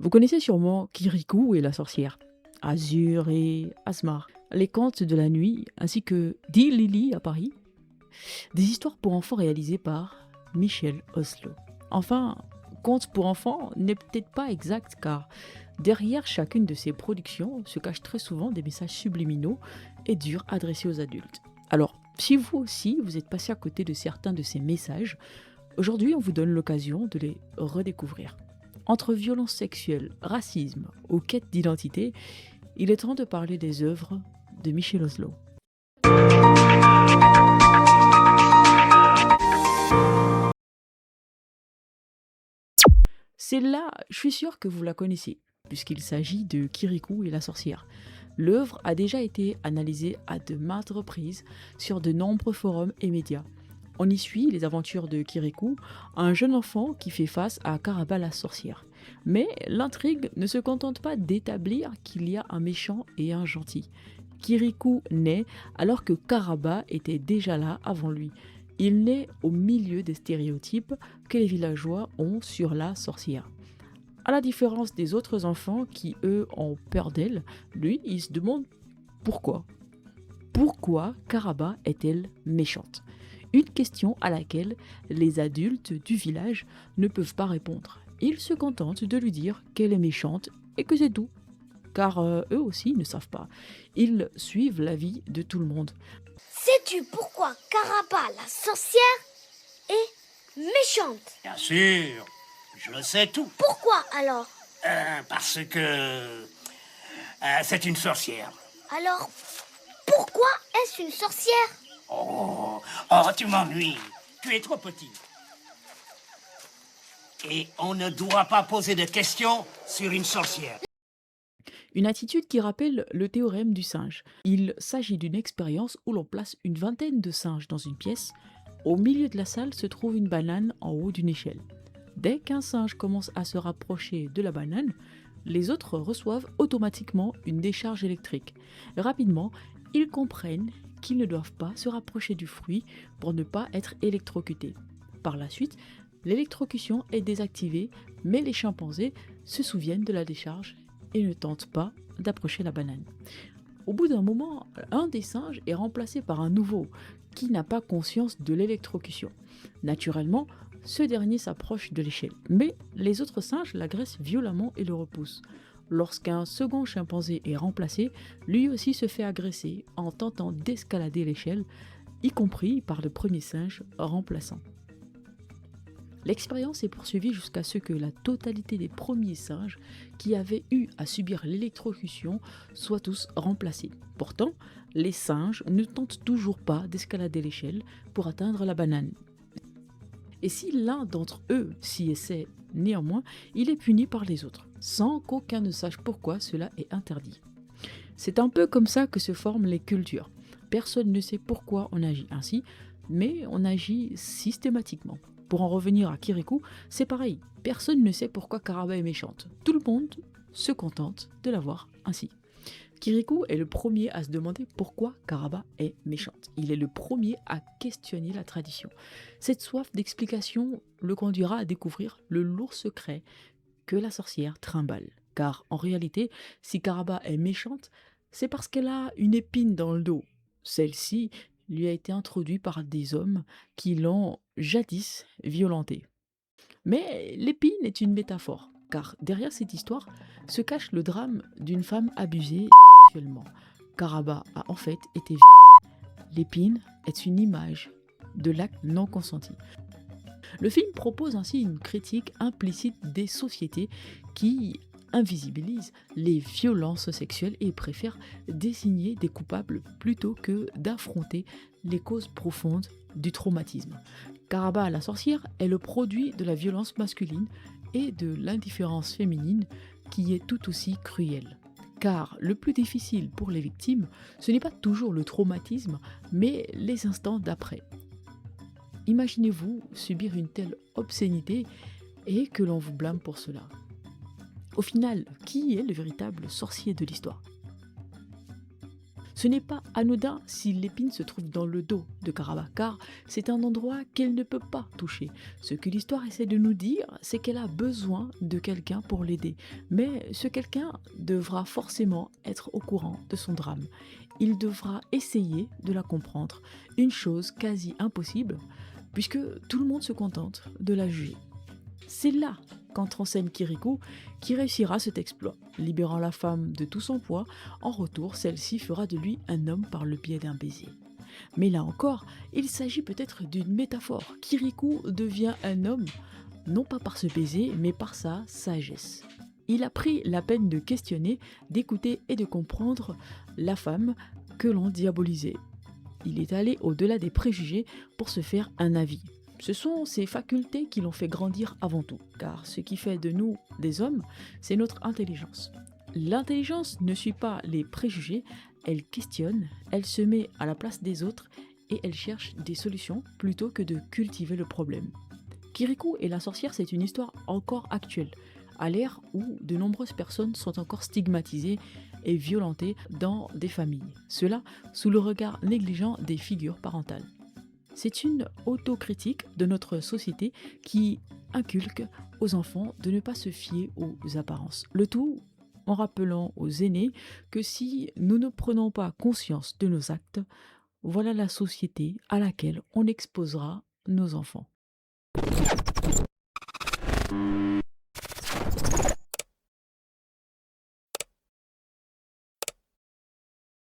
Vous connaissez sûrement Kirikou et la sorcière, Azur et Asmar, les contes de la nuit, ainsi que Di Lily à Paris, des histoires pour enfants réalisées par Michel Oslo. Enfin, conte pour enfants n'est peut-être pas exact car derrière chacune de ces productions se cachent très souvent des messages subliminaux et durs adressés aux adultes. Alors, si vous aussi vous êtes passé à côté de certains de ces messages, aujourd'hui on vous donne l'occasion de les redécouvrir. Entre violence sexuelle, racisme ou quête d'identité, il est temps de parler des œuvres de Michel Oslo. Celle-là, je suis sûr que vous la connaissez, puisqu'il s'agit de Kirikou et la sorcière. L'œuvre a déjà été analysée à de maintes reprises sur de nombreux forums et médias. On y suit les aventures de Kirikou, un jeune enfant qui fait face à Karaba la sorcière. Mais l'intrigue ne se contente pas d'établir qu'il y a un méchant et un gentil. Kirikou naît alors que Karaba était déjà là avant lui. Il naît au milieu des stéréotypes que les villageois ont sur la sorcière. À la différence des autres enfants qui, eux, ont peur d'elle, lui, il se demande pourquoi. Pourquoi Karaba est-elle méchante? Une question à laquelle les adultes du village ne peuvent pas répondre. Ils se contentent de lui dire qu'elle est méchante et que c'est tout. Car eux aussi ne savent pas. Ils suivent l'avis de tout le monde. Sais-tu pourquoi Karaba, la sorcière, est méchante? Bien sûr, je le sais tout. Pourquoi alors? Parce que c'est une sorcière. Alors, pourquoi est-ce une sorcière? Oh, tu m'ennuies. Tu es trop petit. Et on ne doit pas poser de questions sur une sorcière. Une attitude qui rappelle le théorème du singe. Il s'agit d'une expérience où l'on place une vingtaine de singes dans une pièce. Au milieu de la salle se trouve une banane en haut d'une échelle. Dès qu'un singe commence à se rapprocher de la banane, les autres reçoivent automatiquement une décharge électrique. Rapidement, ils comprennent qu'ils ne doivent pas se rapprocher du fruit pour ne pas être électrocutés. Par la suite, l'électrocution est désactivée, mais les chimpanzés se souviennent de la décharge et ne tentent pas d'approcher la banane. Au bout d'un moment, un des singes est remplacé par un nouveau qui n'a pas conscience de l'électrocution. Naturellement, ce dernier s'approche de l'échelle, mais les autres singes l'agressent violemment et le repoussent. Lorsqu'un second chimpanzé est remplacé, lui aussi se fait agresser en tentant d'escalader l'échelle, y compris par le premier singe remplaçant. L'expérience est poursuivie jusqu'à ce que la totalité des premiers singes qui avaient eu à subir l'électrocution soient tous remplacés. Pourtant, les singes ne tentent toujours pas d'escalader l'échelle pour atteindre la banane. Et si l'un d'entre eux s'y essaie néanmoins, il est puni par les autres, sans qu'aucun ne sache pourquoi cela est interdit. C'est un peu comme ça que se forment les cultures. Personne ne sait pourquoi on agit ainsi, mais on agit systématiquement. Pour en revenir à Kirikou, c'est pareil. Personne ne sait pourquoi Karaba est méchante. Tout le monde se contente de la voir ainsi. Kirikou est le premier à se demander pourquoi Karaba est méchante. Il est le premier à questionner la tradition. Cette soif d'explication le conduira à découvrir le lourd secret que la sorcière trimballe. Car en réalité, si Karaba est méchante, c'est parce qu'elle a une épine dans le dos. Celle-ci lui a été introduite par des hommes qui l'ont jadis violentée. Mais l'épine est une métaphore, car derrière cette histoire se cache le drame d'une femme abusée sexuellement. Karaba a en fait été violée. L'épine est une image de l'acte non consenti. Le film propose ainsi une critique implicite des sociétés qui invisibilisent les violences sexuelles et préfèrent désigner des coupables plutôt que d'affronter les causes profondes du traumatisme. Karaba la sorcière est le produit de la violence masculine et de l'indifférence féminine qui est tout aussi cruelle. Car le plus difficile pour les victimes, ce n'est pas toujours le traumatisme, mais les instants d'après. Imaginez-vous subir une telle obscénité et que l'on vous blâme pour cela. Au final, qui est le véritable sorcier de l'histoire? Ce n'est pas anodin si l'épine se trouve dans le dos de Karaba, car c'est un endroit qu'elle ne peut pas toucher. Ce que l'histoire essaie de nous dire, c'est qu'elle a besoin de quelqu'un pour l'aider. Mais ce quelqu'un devra forcément être au courant de son drame. Il devra essayer de la comprendre, une chose quasi impossible, puisque tout le monde se contente de la juger. C'est là qu'entre en scène Kirikou, qui réussira cet exploit. Libérant la femme de tout son poids, en retour, celle-ci fera de lui un homme par le biais d'un baiser. Mais là encore, il s'agit peut-être d'une métaphore. Kirikou devient un homme, non pas par ce baiser, mais par sa sagesse. Il a pris la peine de questionner, d'écouter et de comprendre la femme que l'on diabolisait. Il est allé au-delà des préjugés pour se faire un avis. Ce sont ces facultés qui l'ont fait grandir avant tout, car ce qui fait de nous des hommes, c'est notre intelligence. L'intelligence ne suit pas les préjugés, elle questionne, elle se met à la place des autres et elle cherche des solutions plutôt que de cultiver le problème. Kirikou et la sorcière, c'est une histoire encore actuelle, à l'ère où de nombreuses personnes sont encore stigmatisées et violentées dans des familles. Cela sous le regard négligent des figures parentales. C'est une autocritique de notre société qui inculque aux enfants de ne pas se fier aux apparences. Le tout en rappelant aux aînés que si nous ne prenons pas conscience de nos actes, voilà la société à laquelle on exposera nos enfants.